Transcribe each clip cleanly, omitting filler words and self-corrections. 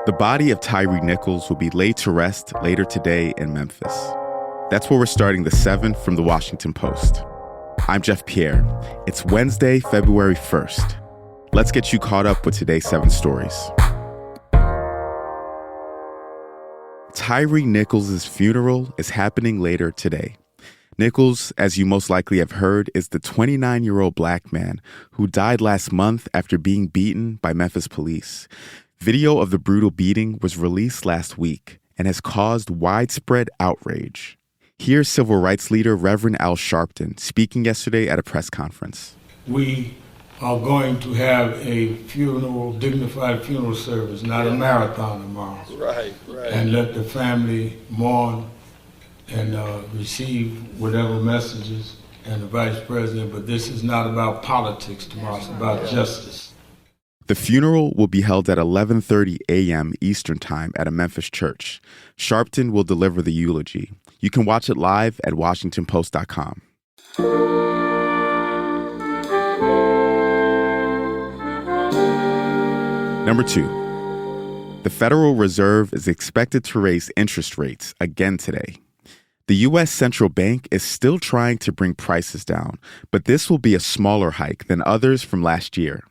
The body of Tyre Nichols will be laid to rest later today in Memphis. That's where we're starting the 7 from the Washington Post. I'm Jeff Pierre. It's Wednesday, February 1st. Let's get you caught up with today's 7 stories. Tyre Nichols' funeral is happening later today. Nichols, as you most likely have heard, is the 29-year-old black man who died last month after being beaten by Memphis police. Video of the brutal beating was released last week and has caused widespread outrage. Here's civil rights leader Reverend Al Sharpton speaking yesterday at a press conference. We are going to have a dignified funeral service, not a marathon tomorrow. Right. And let the family mourn and receive whatever messages and the vice president, but this is not about politics tomorrow, it's about justice. The funeral will be held at 11:30 a.m. Eastern Time at a Memphis church. Sharpton will deliver the eulogy. You can watch it live at WashingtonPost.com. Number 2. The Federal Reserve is expected to raise interest rates again today. The U.S. Central Bank is still trying to bring prices down, but this will be a smaller hike than others from last year.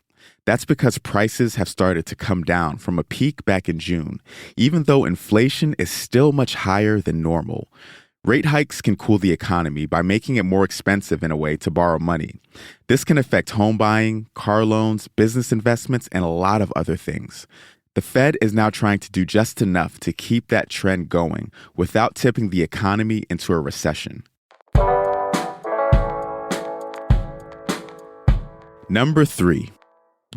That's because prices have started to come down from a peak back in June, even though inflation is still much higher than normal. Rate hikes can cool the economy by making it more expensive in a way to borrow money. This can affect home buying, car loans, business investments, and a lot of other things. The Fed is now trying to do just enough to keep that trend going without tipping the economy into a recession. Number 3.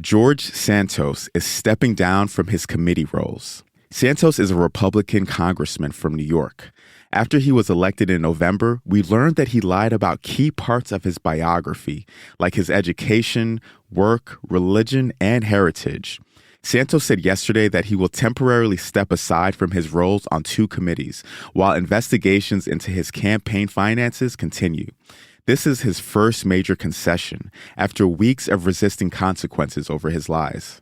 George Santos is stepping down from his committee roles. Santos is a Republican congressman from New York. After he was elected in November, we learned that he lied about key parts of his biography, like his education, work, religion, and heritage. Santos said yesterday that he will temporarily step aside from his roles on 2 committees while investigations into his campaign finances continue. This is his first major concession after weeks of resisting consequences over his lies.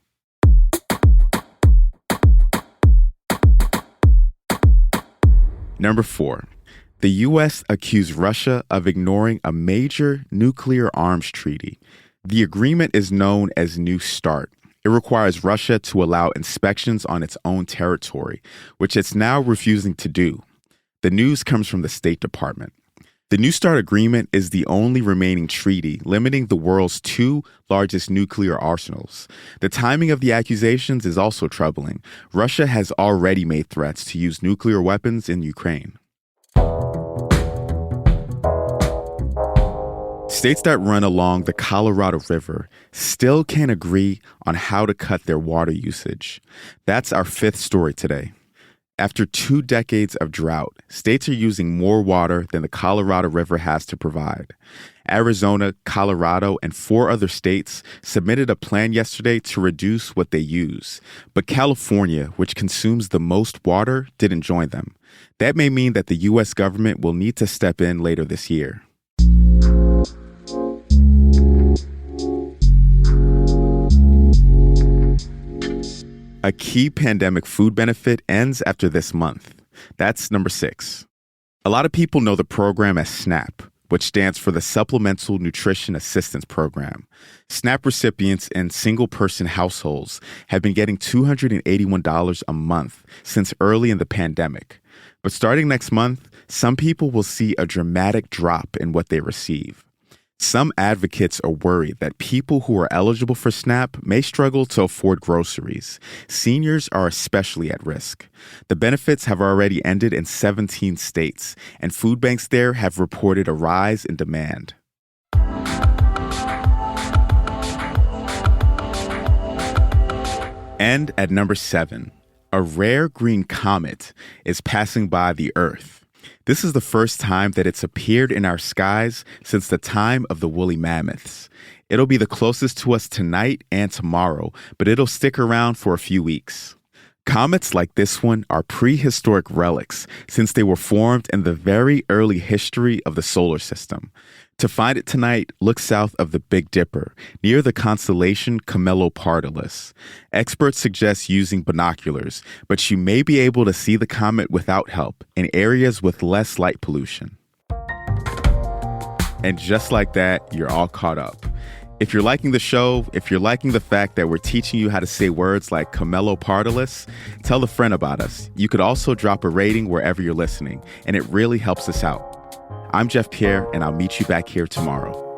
Number 4. The U.S. accused Russia of ignoring a major nuclear arms treaty. The agreement is known as New START. It requires Russia to allow inspections on its own territory, which it's now refusing to do. The news comes from the State Department. The New START agreement is the only remaining treaty limiting the world's 2 largest nuclear arsenals. The timing of the accusations is also troubling. Russia has already made threats to use nuclear weapons in Ukraine. States that run along the Colorado River still can't agree on how to cut their water usage. That's our 5th story today. After 2 decades of drought, states are using more water than the Colorado River has to provide. Arizona, Colorado, and 4 other states submitted a plan yesterday to reduce what they use. But California, which consumes the most water, didn't join them. That may mean that the U.S. government will need to step in later this year. A key pandemic food benefit ends after this month. That's number 6. A lot of people know the program as SNAP, which stands for the Supplemental Nutrition Assistance Program. SNAP recipients in single-person households have been getting $281 a month since early in the pandemic. But starting next month, some people will see a dramatic drop in what they receive. Some advocates are worried that people who are eligible for SNAP may struggle to afford groceries. Seniors are especially at risk. The benefits have already ended in 17 states, and food banks there have reported a rise in demand. And at number 7, a rare green comet is passing by the Earth. This is the first time that it's appeared in our skies since the time of the woolly mammoths. It'll be the closest to us tonight and tomorrow, but it'll stick around for a few weeks. Comets like this one are prehistoric relics since they were formed in the very early history of the solar system. To find it tonight, look south of the Big Dipper, near the constellation Camelopardalis. Experts suggest using binoculars, but you may be able to see the comet without help in areas with less light pollution. And just like that, you're all caught up. If you're liking the show, if you're liking the fact that we're teaching you how to say words like Camelopardalis, tell a friend about us. You could also drop a rating wherever you're listening, and it really helps us out. I'm Jeff Pierre, and I'll meet you back here tomorrow.